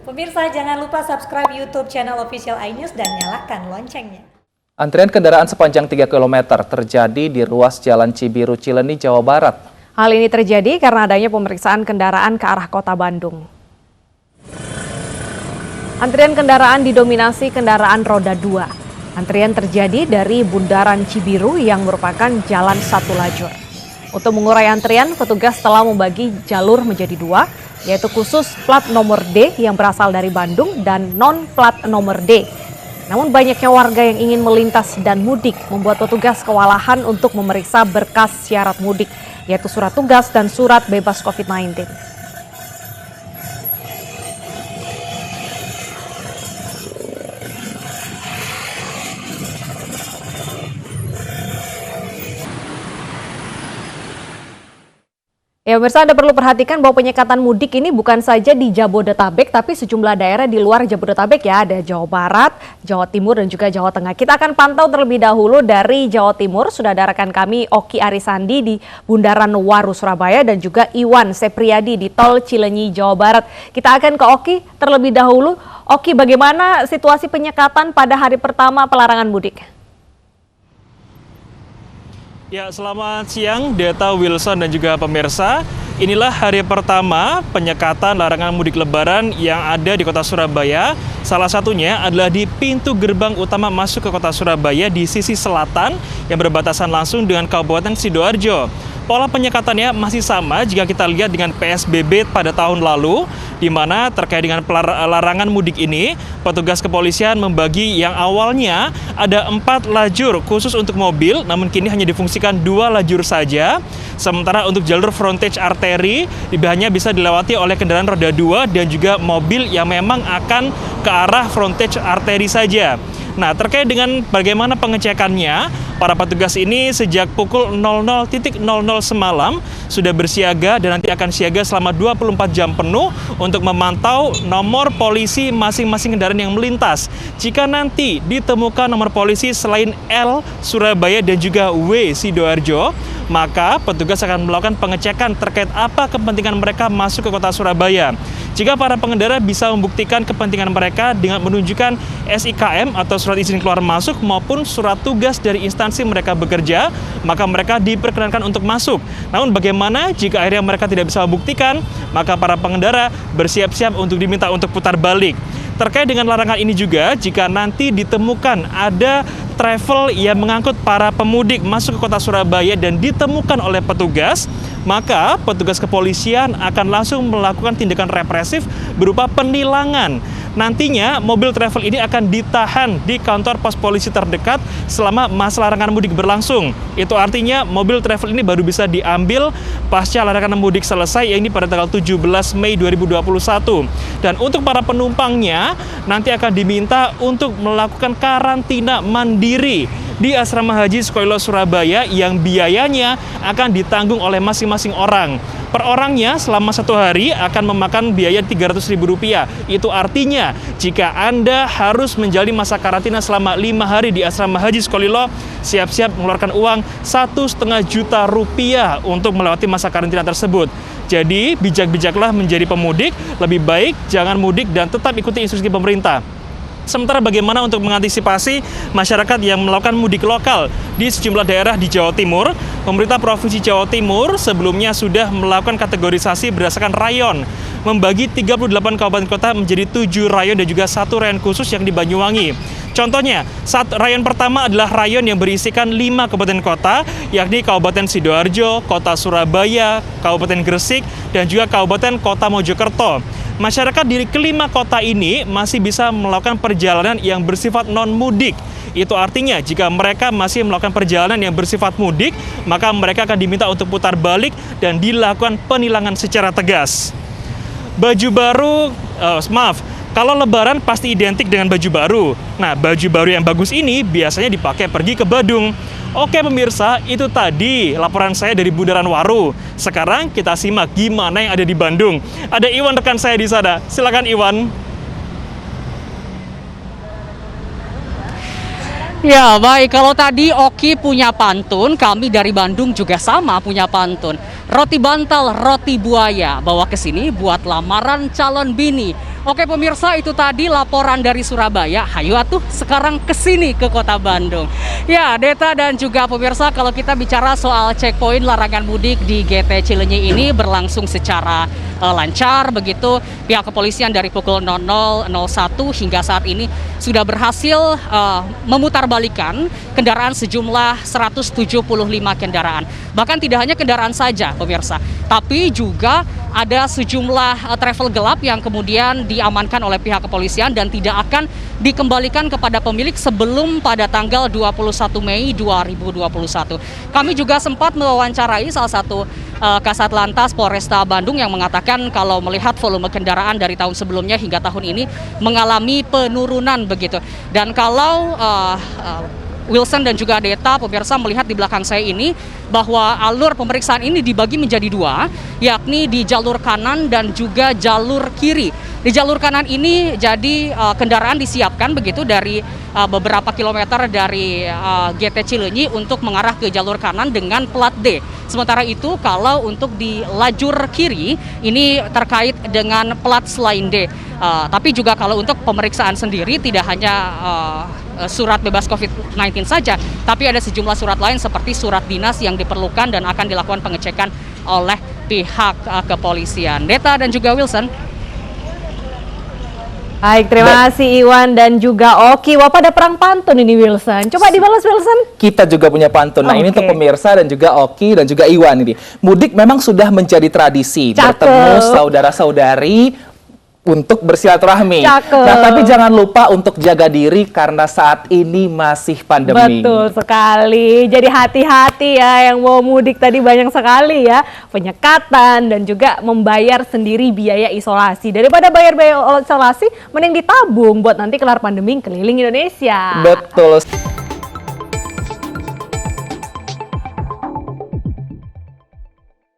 Pemirsa, jangan lupa subscribe YouTube channel Official iNews dan nyalakan loncengnya. Antrian kendaraan sepanjang 3 km terjadi di ruas Jalan Cibiru Cileunyi, Jawa Barat. Hal ini terjadi karena adanya pemeriksaan kendaraan ke arah kota Bandung. Antrian kendaraan didominasi kendaraan roda 2. Antrian terjadi dari Bundaran Cibiru yang merupakan jalan satu lajur. Untuk mengurai antrian, petugas telah membagi jalur menjadi 2, yaitu khusus plat nomor D yang berasal dari Bandung dan non-plat nomor D. Namun banyaknya warga yang ingin melintas dan mudik membuat petugas kewalahan untuk memeriksa berkas syarat mudik, yaitu surat tugas dan surat bebas COVID-19. Ya pemirsa, Anda perlu perhatikan bahwa penyekatan mudik ini bukan saja di Jabodetabek, tapi sejumlah daerah di luar Jabodetabek ya. Ada Jawa Barat, Jawa Timur, dan juga Jawa Tengah. Kita akan pantau terlebih dahulu dari Jawa Timur. Sudah ada rekan kami Oki Arisandi di Bundaran Waru, Surabaya, dan juga Iwan Sepriadi di Tol Cileunyi, Jawa Barat. Kita akan ke Oki terlebih dahulu. Oki, bagaimana situasi penyekatan pada hari pertama pelarangan mudik? Ya, selamat siang Deta, Wilson, dan juga pemirsa. Inilah hari pertama penyekatan larangan mudik lebaran yang ada di kota Surabaya. Salah satunya adalah di pintu gerbang utama masuk ke kota Surabaya di sisi selatan yang berbatasan langsung dengan Kabupaten Sidoarjo. Pola penyekatannya masih sama jika kita lihat dengan PSBB pada tahun lalu, di mana terkait dengan larangan mudik ini, petugas kepolisian membagi yang awalnya ada 4 lajur khusus untuk mobil, namun kini hanya difungsikan 2 lajur saja. Sementara untuk jalur frontage arteri hanya bisa dilewati oleh kendaraan roda 2 dan juga mobil yang memang akan ke arah frontage arteri saja. Nah, terkait dengan bagaimana pengecekannya, para petugas ini sejak pukul 00.00 semalam sudah bersiaga dan nanti akan siaga selama 24 jam penuh untuk memantau nomor polisi masing-masing kendaraan yang melintas. Jika nanti ditemukan nomor polisi selain L Surabaya dan juga W Sidoarjo, maka petugas akan melakukan pengecekan terkait apa kepentingan mereka masuk ke kota Surabaya. Jika para pengendara bisa membuktikan kepentingan mereka dengan menunjukkan SIKM atau surat izin keluar masuk maupun surat tugas dari instansi mereka bekerja, maka mereka diperkenankan untuk masuk. Namun bagaimana jika akhirnya mereka tidak bisa membuktikan, maka para pengendara bersiap-siap untuk diminta untuk putar balik. Terkait dengan larangan ini juga, jika nanti ditemukan ada travel yang mengangkut para pemudik masuk ke kota Surabaya dan ditemukan oleh petugas, maka petugas kepolisian akan langsung melakukan tindakan represif berupa penilangan. Nantinya mobil travel ini akan ditahan di kantor pos polisi terdekat selama masa larangan mudik berlangsung. Itu artinya mobil travel ini baru bisa diambil pasca larangan mudik selesai, yaitu pada tanggal 17 Mei 2021. Dan untuk para penumpangnya nanti akan diminta untuk melakukan karantina mandiri di Asrama Haji Sukolilo Surabaya yang biayanya akan ditanggung oleh masing-masing orang. Per orangnya selama 1 hari akan memakan biaya Rp300.000. Itu artinya jika Anda harus menjalani masa karantina selama 5 hari di Asrama Haji Sukolilo, siap-siap mengeluarkan uang Rp1,5 juta untuk melewati masa karantina tersebut. Jadi bijak-bijaklah menjadi pemudik, lebih baik jangan mudik dan tetap ikuti instruksi pemerintah. Sementara bagaimana untuk mengantisipasi masyarakat yang melakukan mudik lokal di sejumlah daerah di Jawa Timur, pemerintah Provinsi Jawa Timur sebelumnya sudah melakukan kategorisasi berdasarkan rayon, membagi 38 kabupaten kota menjadi 7 rayon dan juga 1 rayon khusus yang di Banyuwangi. Contohnya, rayon pertama adalah rayon yang berisikan 5 kabupaten kota, yakni Kabupaten Sidoarjo, Kota Surabaya, Kabupaten Gresik, dan juga Kabupaten Kota Mojokerto. Masyarakat di kelima kota ini masih bisa melakukan perjalanan yang bersifat non-mudik. Itu artinya jika mereka masih melakukan perjalanan yang bersifat mudik, maka mereka akan diminta untuk putar balik dan dilakukan penilangan secara tegas. Baju baru, kalau lebaran pasti identik dengan baju baru. Nah, baju baru yang bagus ini biasanya dipakai pergi ke Badung. Oke pemirsa, itu tadi laporan saya dari Bundaran Waru. Sekarang kita simak gimana yang ada di Bandung. Ada Iwan rekan saya di sana. Silakan Iwan. Ya baik, kalau tadi Oki punya pantun, kami dari Bandung juga sama punya pantun. Roti bantal, roti buaya, bawa ke sini buat lamaran calon bini. Oke pemirsa, itu tadi laporan dari Surabaya. Hayu atuh sekarang kesini ke kota Bandung. Ya, Deta dan juga pemirsa, kalau kita bicara soal checkpoint larangan mudik di GT Cileunyi ini berlangsung secara lancar begitu. Pihak kepolisian dari pukul 00.01 hingga saat ini sudah berhasil memutarbalikan kendaraan sejumlah 175 kendaraan. Bahkan tidak hanya kendaraan saja pemirsa, tapi juga ada sejumlah travel gelap yang kemudian diamankan oleh pihak kepolisian dan tidak akan dikembalikan kepada pemilik sebelum pada tanggal 21 Mei 2021. Kami juga sempat mewawancarai salah satu Kasat Lantas Polresta Bandung yang mengatakan kalau melihat volume kendaraan dari tahun sebelumnya hingga tahun ini mengalami penurunan begitu. Dan kalau Wilson dan juga Deta, pemirsa melihat di belakang saya ini bahwa alur pemeriksaan ini dibagi menjadi dua, yakni di jalur kanan dan juga jalur kiri. Di jalur kanan ini jadi kendaraan disiapkan begitu dari beberapa kilometer dari GT Cileunyi untuk mengarah ke jalur kanan dengan plat D. Sementara itu kalau untuk di lajur kiri ini terkait dengan plat selain D. Tapi juga kalau untuk pemeriksaan sendiri tidak hanya surat bebas COVID-19 saja, tapi ada sejumlah surat lain seperti surat dinas yang diperlukan dan akan dilakukan pengecekan oleh pihak kepolisian. Deta dan juga Wilson. Baik, terima kasih Iwan dan juga Oki. Wah, pada perang pantun ini Wilson. Coba dibalas Wilson. Kita juga punya pantun. Nah, ini untuk pemirsa dan juga Oki dan juga Iwan ini. Mudik memang sudah menjadi tradisi. Cakep. Bertemu saudara-saudari untuk bersilaturahmi. Cakep. Nah, tapi jangan lupa untuk jaga diri karena saat ini masih pandemi. Betul sekali. Jadi hati-hati ya yang mau mudik tadi, banyak sekali ya penyekatan dan juga membayar sendiri biaya isolasi. Daripada bayar biaya isolasi, mending ditabung buat nanti kelar pandemi keliling Indonesia. Betul.